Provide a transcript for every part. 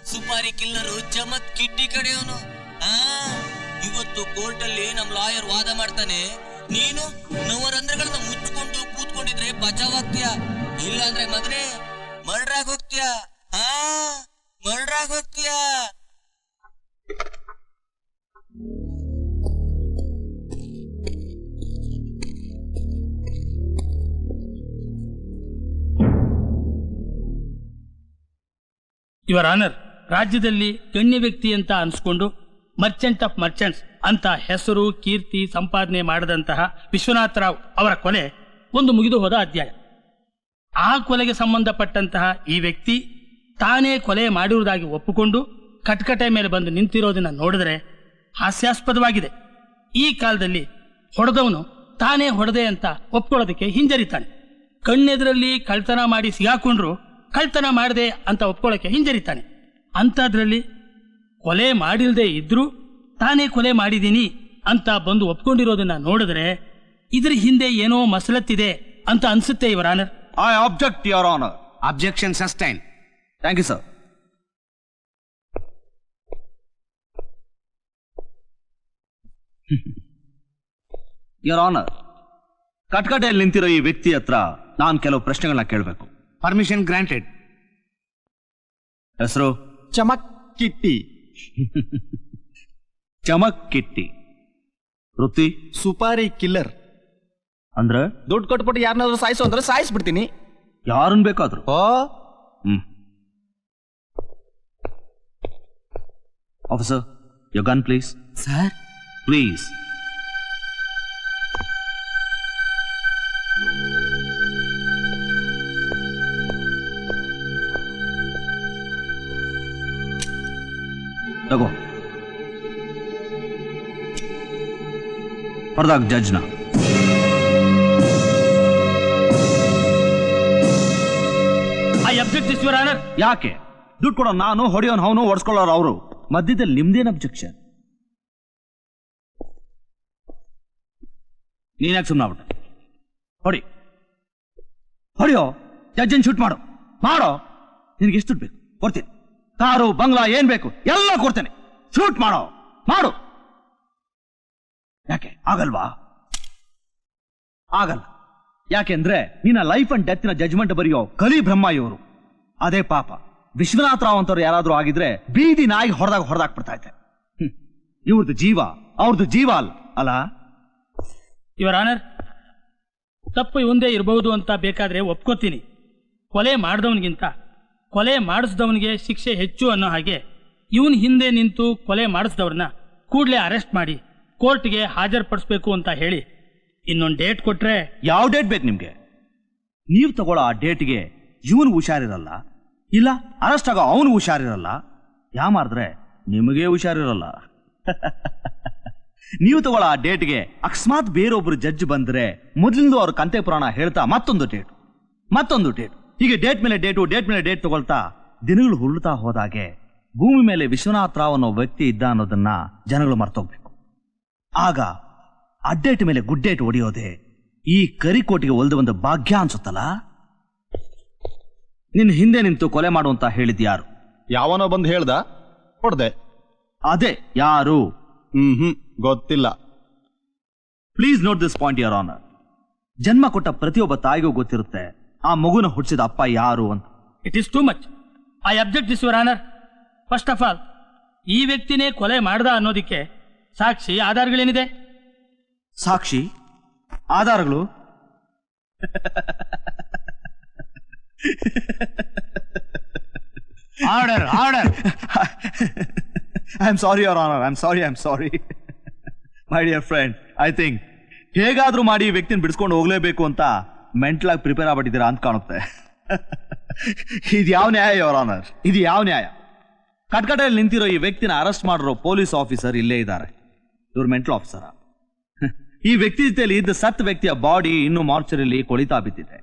ಸುಪಾರಿ killer ಚಮತ್ Kitty ಕಡೆಯವನು. ಇವತ್ತು court ಅಲ್ಲಿ ನಮ್ ಲಾಯರ್ ವಾದ ಮಾಡ್ತಾನೆ, ನೀನು ನವರಂಧ್ರಗಳನ್ನ ಮುಚ್ಚಿಕೊಂಡು ಕೂತ್ಕೊಂಡಿದ್ರೆ ಬಚಾವಾಗ್ತೀಯ, ಇಲ್ಲ ಅಂದ್ರೆ ಮಗನೇ ಮರ್ಡ್ರಾಗ್ ಹೋಗ್ತೀಯ, ಮರ್ಡ್ರಾಗ್ ಹೋಗ್ತೀಯ. ಯುವರ್ ಆನರ್, ರಾಜ್ಯದಲ್ಲಿ ಗಣ್ಯ ವ್ಯಕ್ತಿ ಅಂತ ಅನ್ಸ್ಕೊಂಡು ಮರ್ಚೆಂಟ್ ಆಫ್ ಮರ್ಚೆಂಟ್ಸ್ ಅಂತ ಹೆಸರು ಕೀರ್ತಿ ಸಂಪಾದನೆ ಮಾಡದಂತಹ ವಿಶ್ವನಾಥರಾವ್ ಅವರ ಕೊಲೆ ಒಂದು ಮುಗಿದು ಹೋದ ಅಧ್ಯಾಯ. ಆ ಕೊಲೆಗೆ ಸಂಬಂಧಪಟ್ಟಂತಹ ಈ ವ್ಯಕ್ತಿ ತಾನೇ ಕೊಲೆ ಮಾಡಿರುವುದಾಗಿ ಒಪ್ಪಿಕೊಂಡು ಕಟ್ಕಟೆ ಮೇಲೆ ಬಂದು ನಿಂತಿರೋದನ್ನ ನೋಡಿದ್ರೆ ಹಾಸ್ಯಾಸ್ಪದವಾಗಿದೆ. ಈ ಕಾಲದಲ್ಲಿ ಹೊಡೆದವನು ತಾನೇ ಹೊಡೆದೆ ಅಂತ ಒಪ್ಕೊಳ್ಳೋದಕ್ಕೆ ಹಿಂಜರಿತಾನೆ. ಕಣ್ಣೆದುರಲ್ಲಿ ಕಳ್ತನ ಮಾಡಿ ಸಿಗಾಕೊಂಡ್ರು ಕಳ್ತನ ಮಾಡಿದೆ ಅಂತ ಒಪ್ಕೊಳ್ಳೋಕೆ ಹಿಂಜರಿತಾನೆ. ಅಂಥದ್ರಲ್ಲಿ ಕೊಲೆ ಮಾಡಿಲ್ದೇ ಇದ್ರೂ ತಾನೇ ಕೊಲೆ ಮಾಡಿದ್ದೀನಿ ಅಂತ ಬಂದು ಒಪ್ಕೊಂಡಿರೋದನ್ನ ನೋಡಿದ್ರೆ ಇದ್ರ ಹಿಂದೆ ಏನೋ ಮಸಲತ್ತಿದೆ ಅಂತ ಅನ್ಸುತ್ತೆ your honour. I object your honour. Objection sustain. Thank you sir. Your honour, ಕಟ್ಕಟೆಯಲ್ಲಿ ನಿಂತಿರೋ ಈ ವ್ಯಕ್ತಿ ಹತ್ರ ನಾನು ಕೆಲವು ಪ್ರಶ್ನೆಗಳನ್ನ ಕೇಳಬೇಕು. Permission granted. ಹೆಸರು ಚಮಕ್ ಕಿಟ್ಟಿ. ಚಮಕ್ ಕಿಟ್ಟಿ. ವೃತ್ತಿ ಸುಪಾರಿ ಕಿಲ್ಲರ್. ಅಂದ್ರೆ ದುಡ್ಡು ಕೊಟ್ಬಿಟ್ಟು ಯಾರನ್ನಾದ್ರೂ ಸಾಯಿಸು ಅಂದ್ರೆ ಸಾಯಿಸ್ಬಿಡ್ತೀನಿ, ಯಾರನ್ ಬೇಕಾದ್ರು. Officer, your gun please. Sir please. ತಗೋ. ಹೊಡೆದಾಗ ಜಡ್ಜ್ನ. I object your honour. ಯಾಕೆ? ದುಡ್ಡು ಕೊಡೋ ನಾನು, ಹೊಡೆಯೋನ್ ಅವನು, ಓಡಿಸ್ಕೊಳ್ಳೋರು ಅವರು. ಮಧ್ಯದಲ್ಲಿ ನಿಮ್ದೇನು ಅಬ್ಜೆಕ್ಷನ್? ನೀನ್ಯಾಕೆ ಸುಮ್ಮನಾಗ್ಬಿಟ್ಟೆ? ಹೊಡಿಯೋ, ಜಡ್ಜನ್ ಶೂಟ್ ಮಾಡು. ನಿನಗೆ ಎಷ್ಟು ದುಡ್ಡು ಬೇಕು ಕೊಡ್ತೀನಿ. ಕಾರು, ಬಂಗ್ಲಾ ಏನ್ ಬೇಕು ಎಲ್ಲ ಕೊಡ್ತೇನೆ. ಶೂಟ್ ಮಾಡು. ಯಾಕೆ ಆಗಲ್ವಾ? ಆಗಲ್ಲ. ಯಾಕೆಂದ್ರೆ ನಿನ್ನ ಲೈಫ್ ಅಂಡ್ ಡೆತ್ ನ ಜಜ್ಮೆಂಟ್ ಬರೆಯೋ ಕಲಿ ಬ್ರಹ್ಮ ಇವರು. ಅದೇ ಪಾಪ ವಿಶ್ವನಾಥ ರಾವ್ ಅಂತವ್ರು ಯಾರಾದ್ರೂ ಆಗಿದ್ರೆ ಬೀದಿ ನಾಯಿ ಹೊಡೆದಾಕ್ಬಿಡ್ತಾ ಇದ್ದೆ. ಇವ್ರದ್ದು ಜೀವ, ಅವ್ರದ್ದು ಜೀವ ಅಲ್ಲ. ಯುವರ್ ಆನರ್, ತಪ್ಪು ಇವಂದೇ ಇರಬಹುದು ಅಂತ ಬೇಕಾದ್ರೆ ಒಪ್ಕೋತೀನಿ. ಕೊಲೆ ಮಾಡಿದವನಿಗಿಂತ ಕೊಲೆ ಮಾಡಿಸಿದವನಿಗೆ ಶಿಕ್ಷೆ ಹೆಚ್ಚು ಅನ್ನೋ ಹಾಗೆ ಇವನ್ ಹಿಂದೆ ನಿಂತು ಕೊಲೆ ಮಾಡಿಸಿದವ್ರನ್ನ ಕೂಡಲೇ ಅರೆಸ್ಟ್ ಮಾಡಿ ಕೋರ್ಟ್ಗೆ ಹಾಜರುಪಡಿಸ್ಬೇಕು ಅಂತ ಹೇಳಿ ಇನ್ನೊಂದು ಡೇಟ್ ಕೊಟ್ರೆ. ಯಾವ ಡೇಟ್ ಬೇಕು ನಿಮ್ಗೆ? ನೀವು ತಗೊಳ್ಳೋ ಆ ಡೇಟ್ಗೆ ಇವನು ಹುಷಾರಿರಲ್ಲ, ಇಲ್ಲ ಅರೆಸ್ಟ್ ಆಗೋ ಅವನು ಹುಷಾರಿರಲ್ಲ. ಯಾಮಾರಿದ್ರೆ ನಿಮಗೆ ಹುಷಾರಿರಲ್ಲ. ನೀವು ತಗೊಳ್ಳೋ ಆ ಡೇಟ್ಗೆ ಅಕಸ್ಮಾತ್ ಬೇರೊಬ್ರು ಜಡ್ಜ್ ಬಂದ್ರೆ ಮೊದಲಿಂದ ಅವ್ರ ಕಂತೆ ಪುರಾಣ ಹೇಳ್ತಾ ಮತ್ತೊಂದು ಡೇಟ್ ಹೀಗೆ ಡೇಟ್ ಮೇಲೆ ಡೇಟ್ ತಗೊಳ್ತಾ ದಿನಗಳು ಹುರುಳ್ತಾ ಹೋದಾಗೆ ಭೂಮಿ ಮೇಲೆ ವಿಶ್ವನಾಥ ರಾವ್ ಅನ್ನೋ ವ್ಯಕ್ತಿ ಇದ್ದ ಅನ್ನೋದನ್ನ ಜನಗಳು ಮರ್ತೋಗ್ಬೇಕು. ಆಗ ಅಡ್ಡೇಟ್ ಮೇಲೆ ಗುಡ್ಡೇಟ್ ಹೊಡೆಯೋದೆ ಈ ಕರಿಕೋಟಿಗೆ ಒಲ್ದು ಒಂದು ಭಾಗ್ಯ ಅನ್ಸುತ್ತಲ್ಲ. ನಿನ್ನ ಹಿಂದೆ ನಿಂತು ಕೊಲೆ ಮಾಡುವಂತ ಹೇಳಿದ್ಯಾರು? ಯಾವನೋ ಬಂದು ಹೇಳ್ದ, ಹೊಡ್ದೆ. ಅದೇ ಯಾರು? ಗೊತ್ತಿಲ್ಲ. Please note this point your honour. ಜನ್ಮ ಕೊಟ್ಟ ಪ್ರತಿಯೊಬ್ಬ ತಾಯಿಗೂ ಗೊತ್ತಿರುತ್ತೆ ಆ ಮಗುನ ಹುಟ್ಟಿಸಿದ ಅಪ್ಪ ಯಾರು ಅಂತ. It is too much. I object your honour. First of all, ಈ ವ್ಯಕ್ತಿನೇ ಕೊಲೆ ಮಾಡ್ದ ಅನ್ನೋದಿಕ್ಕೆ ಸಾಕ್ಷಿ ಆಧಾರಗಳೇನಿದೆ? ಸಾಕ್ಷಿ ಆಧಾರಗಳು? Order. I am sorry your honour, I am sorry. My dear friend, I think ಹೇಗಾದ್ರೂ ಮಾಡಿ ಈ ವ್ಯಕ್ತಿನ ಬಿಡಿಸ್ಕೊಂಡು ಹೋಗ್ಲೇಬೇಕು ಅಂತ ಮೆಂಟಲ್ ಆಗಿ ಪ್ರಿಪೇರ್ ಆಗ್ಬಿಟ್ಟಿದ್ದೀರಾ ಅಂತ ಕಾಣುತ್ತೆ. ಇದು ಯಾವ ನ್ಯಾಯ ಯುವರ್ ಆನರ್? ಇದು ಯಾವ ನ್ಯಾಯ? ಕಟ್ಕಟೆಯಲ್ಲಿ ನಿಂತಿರೋ ಈ ವ್ಯಕ್ತಿನ ಅರೆಸ್ಟ್ ಮಾಡಿರೋ ಪೊಲೀಸ್ ಆಫೀಸರ್ ಇಲ್ಲೇ ಇದ್ದಾರೆ. ಇವ್ರ ಮೆಂಟಲ್ ಆಫೀಸರ. ಈ ವ್ಯಕ್ತಿ ಜೊತೆಯಲ್ಲಿ ಇದ್ದ ಸತ್ ವ್ಯಕ್ತಿಯ ಬಾಡಿ ಇನ್ನು ಮಾರ್ಚರಿಯಲ್ಲಿ ಕೊಳಿತಾ ಬಿದ್ದಿದೆ.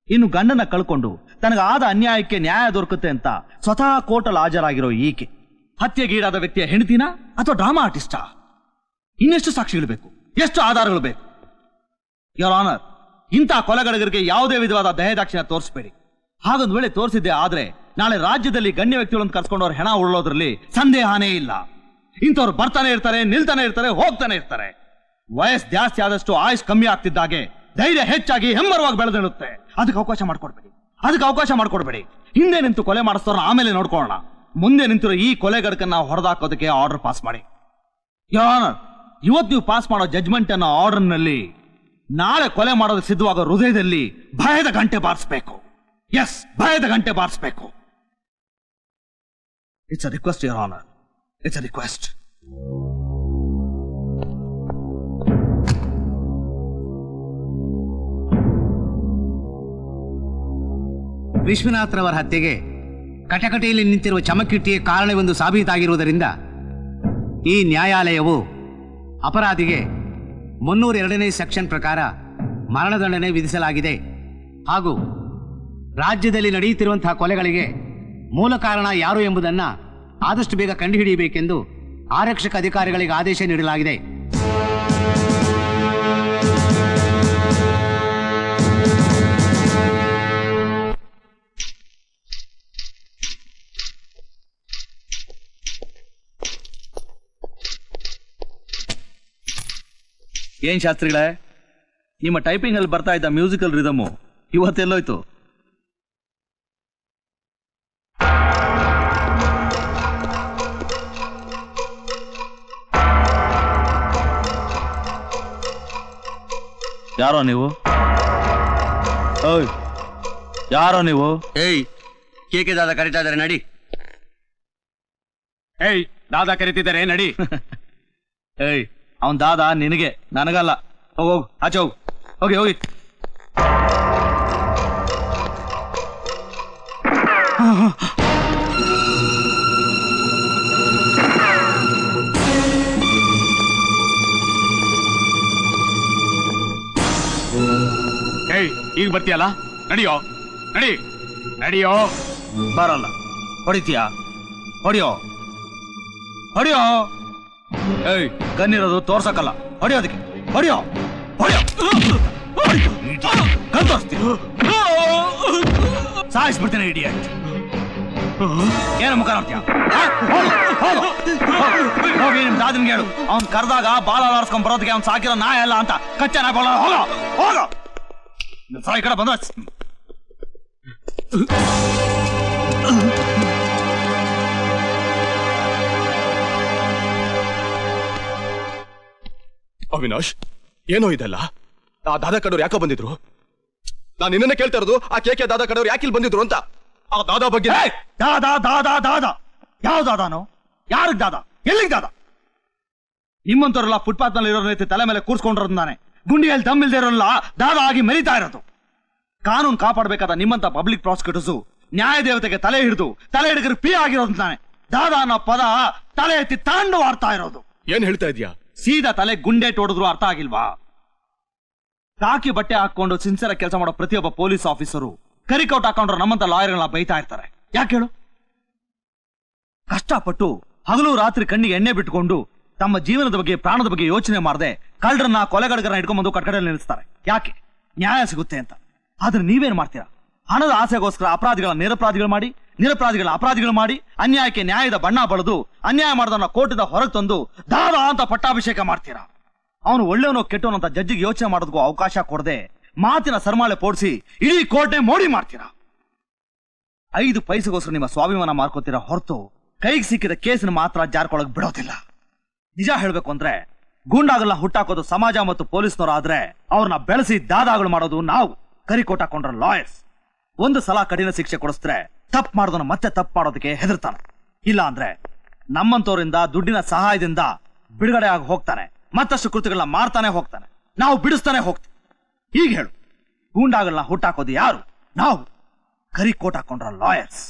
ಇನ್ನು ಗಂಡನ ಕಳ್ಕೊಂಡು ತನಗಾದ ಅನ್ಯಾಯಕ್ಕೆ ನ್ಯಾಯ ದೊರಕುತ್ತೆ ಅಂತ ಸ್ವತಃ ಕೋರ್ಟಲ್ಲಿ ಹಾಜರಾಗಿರೋ ಈಕೆ ಹತ್ಯೆಗೀಡಾದ ವ್ಯಕ್ತಿಯ ಹೆಂಡತಿನ ಅಥವಾ ಡ್ರಾಮಾ ಆರ್ಟಿಸ್ಟಾ? ಇನ್ನೆಷ್ಟು ಸಾಕ್ಷಿಗಳು ಬೇಕು? ಎಷ್ಟು ಆಧಾರಗಳು ಬೇಕು? ಯುವರ್ ಆನರ್, ಇಂಥ ಕೊಲೆಗಡಗರಿಗೆ ಯಾವುದೇ ವಿಧವಾದ ದಯದಾಕ್ಷಿಣ್ಯ ತೋರಿಸಬೇಡಿ. ಹಾಗೊಂದು ವೇಳೆ ತೋರಿಸಿದ್ದೆ ಆದ್ರೆ ನಾಳೆ ರಾಜ್ಯದಲ್ಲಿ ಗಣ್ಯ ವ್ಯಕ್ತಿಗಳನ್ನು ಕರ್ಸ್ಕೊಂಡವ್ರ ಹೆಣ ಉಳ್ಳೋದ್ರಲ್ಲಿ ಸಂದೇಹನೇ ಇಲ್ಲ. ಇಂಥವ್ರು ಬರ್ತಾನೆ ಇರ್ತಾರೆ, ನಿಲ್ತಾನೆ ಇರ್ತಾರೆ, ಹೋಗ್ತಾನೆ ಇರ್ತಾರೆ. ವಯಸ್ಸು ಜಾಸ್ತಿ ಆದಷ್ಟು ಆಯುಷ್ ಕಮ್ಮಿ ಆಗ್ತಿದ್ದಾಗೆ ಧೈರ್ಯ ಹೆಚ್ಚಾಗಿ ಹೆಮ್ಮರವಾಗಿ ಬೆಳೆದಿರುತ್ತೆ. ಅದಕ್ಕೆ ಅವಕಾಶ ಮಾಡ್ಕೊಡ್ಬೇಡಿ. ಹಿಂದೆ ನಿಂತು ಕೊಲೆ ಮಾಡಿಸ್ತವ್ರನ್ನ ಆಮೇಲೆ ನೋಡ್ಕೊಳ್ಳೋಣ. ಮುಂದೆ ನಿಂತಿರೋ ಈ ಕೊಲೆಗಡಕನ್ನ ಹೊಡೆದಾಕೋದಕ್ಕೆ ಆರ್ಡರ್ ಪಾಸ್ ಮಾಡಿ. ಯುವರ್ ಆನರ್, ಇವತ್ತು ನೀವು ಪಾಸ್ ಮಾಡೋ ಜಡ್ಜ್ಮೆಂಟ್ ಅನ್ನೋ ಆರ್ಡರ್ ನಲ್ಲಿ ನಾಳೆ ಕೊಲೆ ಮಾಡೋದಕ್ಕೆ ಸಿದ್ಧವಾಗೋ ಹೃದಯದಲ್ಲಿ ಭಯದ ಗಂಟೆ ಬಾರಿಸಬೇಕು. ಎಸ್, ಭಯದ ಗಂಟೆ ಬಾರಿಸಬೇಕು. It's a request your honour, it's a request. ವಿಶ್ವನಾಥ್ರವರ ಹತ್ಯೆಗೆ ಕಟಕಟೆಯಲ್ಲಿ ನಿಂತಿರುವ ಚಮಕ್ಕಿಟ್ಟಿಯೇ ಕಾರಣವೆಂದು ಸಾಬೀತಾಗಿರುವುದರಿಂದ ಈ ನ್ಯಾಯಾಲಯವು ಅಪರಾಧಿಗೆ 302ನೇ ಸೆಕ್ಷನ್ ಪ್ರಕಾರ ಮರಣದಂಡನೆ ವಿಧಿಸಲಾಗಿದೆ. ಹಾಗೂ ರಾಜ್ಯದಲ್ಲಿ ನಡೆಯುತ್ತಿರುವಂತಹ ಕೊಲೆಗಳಿಗೆ ಮೂಲ ಕಾರಣ ಯಾರು ಎಂಬುದನ್ನು ಆದಷ್ಟು ಬೇಗ ಕಂಡುಹಿಡಿಯಬೇಕೆಂದು ಆರಕ್ಷಕ ಅಧಿಕಾರಿಗಳಿಗೆ ಆದೇಶ ನೀಡಲಾಗಿದೆ. ಏನ್ ಶಾಸ್ತ್ರಿಗಳೇ, ನಿಮ್ಮ ಟೈಪಿಂಗ್ ಅಲ್ಲಿ ಬರ್ತಾ ಇದ್ದ ಮ್ಯೂಸಿಕಲ್ ರಿದಮು ಇವತ್ತೆಲ್ಲೋಯ್ತು? ಯಾರೋ ನೀವು? ಯಾರೋ ನೀವು? ಏಯ್, ಕೇಕೆ ದಾದ ಕರೀತಾ ಇದ್ದಾರೆ, ನಡಿ. ಏಯ್, ದಾದಾ ಕರೀತಿದ್ದಾರೆ, ನಡಿ. ಏಯ್, ಅವನ್ ದಾದ ನಿನಗೆ, ನನಗಲ್ಲ. ಹೋಗು, ಆಚೆ ಹೋಗು. ಹೋಗಿ. ಈಗ ಬರ್ತೀಯಲ್ಲ, ನಡಿಯೋ, ನಡಿ, ನಡಿಯೋ. ಬರಲ್ಲ. ಹೊಡಿತೀಯಾ? ಹೊಡಿಯೋ, ಹೊಡಿಯೋ. ಏಯ್, ಗನ್ನಿರೋದು ತೋರ್ಸಕ್ಕಲ್ಲ, ಹೊಡಿಯೋದಕ್ಕೆ. ಹೊಡಿಯೋ, ಹೊಡಿಯೋ, ಗನ್ ತೋರಿಸ್ತೀನಿ, ಸಾಯಿಸ್ಬಿಡ್ತೇನೆ ಇಡಿಯಟ್. ಏನ ಮುಖ ನೋಡ್ತೀಯ? ಹೋಗಿ ನಿಮ್ ದಾದನ್ಗೆ ಹೇಳು, ಅವ್ನ್ ಕರೆದಾಗ ಬಾಲ ಆರಿಸ್ಕೊಂಡ್ ಬರೋದಕ್ಕೆ ಅವ್ನ್ ಸಾಕಿರೋ ನಾಯ ಅಲ್ಲ ಅಂತ. ಕಚ್ಚಾ ನಾಯ ಬಾಳ. ಹೋಗ ಹೋಗ, ಈ ಕಡೆ ಬಂದ. ಅವಿನಾಶ್, ಏನೋ ಇದೆಲ್ಲ? ಆ ದಾದಾ ಕಡೋರು ಯಾಕೋ ಬಂದಿದ್ರು? ನಾನು ನಿನ್ನೆ ಕೇಳ್ತಾ ಇರೋದು, ಆ ಕೇಕೆ ದಾದಾ ಕಡೋರು ಯಾಕೆ ಇಲ್ಲಿ ಬಂದಿದ್ರು ಅಂತ. ಆ ದಾದಾ ಬಗ್ಗೆ. ದಾದಾ ದಾದಾ ದಾದಾ ಯಾವ ದಾದಾನೋ? ಯಾರಿಗ್ ದಾದಾ? ಎಲ್ಲಿಗ್ ದಾದಾ? ನಿಮ್ಮಂತವ್ರೆಲ್ಲ ಫುಟ್ಪಾತ್ ನಲ್ಲಿ ಇರೋ ರೀತಿ ತಲೆ ಮೇಲೆ ಕೂರ್ಸ್ಕೊಂಡಿರೋದಾನೆ. ಗುಂಡಿಯಲ್ಲಿ ದಮ್ಮಿಲ್ದೇ ಇರೋಲ್ಲ ದಾದಾ ಆಗಿ ಮೆರಿತಾ ಇರೋದು. ಕಾನೂನು ಕಾಪಾಡಬೇಕಾದ ನಿಮ್ಮಂತ ಪಬ್ಲಿಕ್ ಪ್ರಾಸಿಕ್ಯೂಟರ್ಸು ನ್ಯಾಯ ದೇವತೆಗೆ ತಲೆ ಹಿಡಿದ್ರೆ ಪಿ ಆಗಿರೋದಾನೆ. ದಾದಾ ಅನ್ನೋ ಪದ ತಲೆ ಎತ್ತಿ ತಾಂಡು ಆಡ್ತಾ ಇರೋದು. ಏನ್ ಹೇಳ್ತಾ ಇದ್ಯಾ? ಸೀದಾ ತಲೆ ಗುಂಡೆ ಟೋಡಿದ್ರು ಅರ್ಥ ಆಗಿಲ್ವಾ? ಕಾಕಿ ಬಟ್ಟೆ ಹಾಕೊಂಡು ಸಿನ್ಸಿಯರ್ ಕೆಲಸ ಮಾಡೋ ಪ್ರತಿಯೊಬ್ಬ ಪೊಲೀಸ್ ಆಫೀಸರು ಕರಿಕೌಟ್ ಹಾಕೊಂಡ್ರು ನಮ್ಮಂತ ಲಾಯರ್ಗಳನ್ನ ಬೈತಾ ಇರ್ತಾರೆ. ಯಾಕೆ ಹೇಳು? ಕಷ್ಟಪಟ್ಟು ಹಗಲು ರಾತ್ರಿ ಕಣ್ಣಿಗೆ ಎಣ್ಣೆ ಬಿಟ್ಕೊಂಡು ತಮ್ಮ ಜೀವನದ ಬಗ್ಗೆ ಪ್ರಾಣದ ಬಗ್ಗೆ ಯೋಚನೆ ಮಾಡದೆ ಕಳ್ಳರನ್ನ ಕೊಲೆಗಡಗರನ್ನ ಇಟ್ಕೊಂಡ್ಬಂದು ಕಟ್ಕಡೆಯಲ್ಲಿ ನಿಲ್ಲಿಸ್ತಾರೆ. ಯಾಕೆ? ನ್ಯಾಯ ಸಿಗುತ್ತೆ ಅಂತ. ಆದ್ರೆ ನೀವೇನ್ ಮಾಡ್ತೀರಾ? ಹಣದ ಆಸೆಗೋಸ್ಕರ ಅಪರಾಧಿಗಳನ್ನ ನಿರಪರಾಧಿಗಳ ಅಪರಾಧಿಗಳು ಮಾಡಿ ಅನ್ಯಾಯಕ್ಕೆ ನ್ಯಾಯದ ಬಣ್ಣ ಬಳಿದು ಅನ್ಯಾಯ ಮಾಡೋದನ್ನ ಕೋರ್ಟಿಂದ ಹೊರಗೆ ತಂದು ದಾದಾ ಅಂತ ಪಟ್ಟಾಭಿಷೇಕ ಮಾಡ್ತೀರಾ. ಅವನು ಒಳ್ಳೆಯವನೋ ಕೆಟ್ಟವನು ಅಂತ ಜಡ್ಜಿಗೆ ಯೋಚನೆ ಮಾಡೋದಕ್ಕೂ ಅವಕಾಶ ಕೊಡದೆ ಮಾತಿನ ಸರ್ಮಾಲೆ ಪೋಡಿಸಿ ಇಡೀ ಕೋರ್ಟ್ನೆ ಮೋಡಿ ಮಾಡ್ತೀರಾ. 5 ಪೈಸೆಗೋಸ್ಕರ ನಿಮ್ಮ ಸ್ವಾಭಿಮಾನ ಮಾರ್ಕೋತೀರಾ ಹೊರತು ಕೈಗೆ ಸಿಕ್ಕಿದ ಕೇಸಿನ ಮಾತ್ರ ಜಾರ್ಕೊಳಕ್ ಬಿಡೋದಿಲ್ಲ. ನಿಜ ಹೇಳ್ಬೇಕು ಅಂದ್ರೆ ಗೂಂಡಾಗಲ್ಲ ಹುಟ್ಟಾಕೋದು ಸಮಾಜ ಮತ್ತು ಪೊಲೀಸ್ನವರಾದ್ರೆ ಅವ್ರನ್ನ ಬೆಳೆಸಿ ದಾದಾಗಳು ಮಾಡೋದು ನಾವು ಕರಿಕೋಟ್ ಹಾಕೊಂಡ್ರ ಲಾಯರ್ಸ್. ಒಂದು ಸಲ ಕಠಿಣ ಶಿಕ್ಷೆ ಕೊಡಿಸಿದ್ರೆ ತಪ್ಪು ಮಾಡೋದನ್ನ ಮತ್ತೆ ತಪ್ಪು ಮಾಡೋದಕ್ಕೆ ಹೆದರ್ತಾನೆ. ಇಲ್ಲ ಅಂದ್ರೆ ನಮ್ಮಂತವರಿಂದ ದುಡ್ಡಿನ ಸಹಾಯದಿಂದ ಬಿಡುಗಡೆ ಆಗಿ ಹೋಗ್ತಾನೆ. ಮತ್ತಷ್ಟು ಕೃತ್ಯಗಳನ್ನ ಮಾಡ್ತಾನೆ ಹೋಗ್ತಾನೆ. ನಾವು ಬಿಡಿಸ್ತಾನೆ ಹೋಗ್ತೀವಿ. ಈಗ ಹೇಳು, ಗೂಂಡಾಗಲ್ಲ ಹುಟ್ಟಾಕೋದು ಯಾರು? ನಾವು ಕರಿಕೋಟ್ ಹಾಕೊಂಡ್ರ ಲಾಯರ್ಸ್.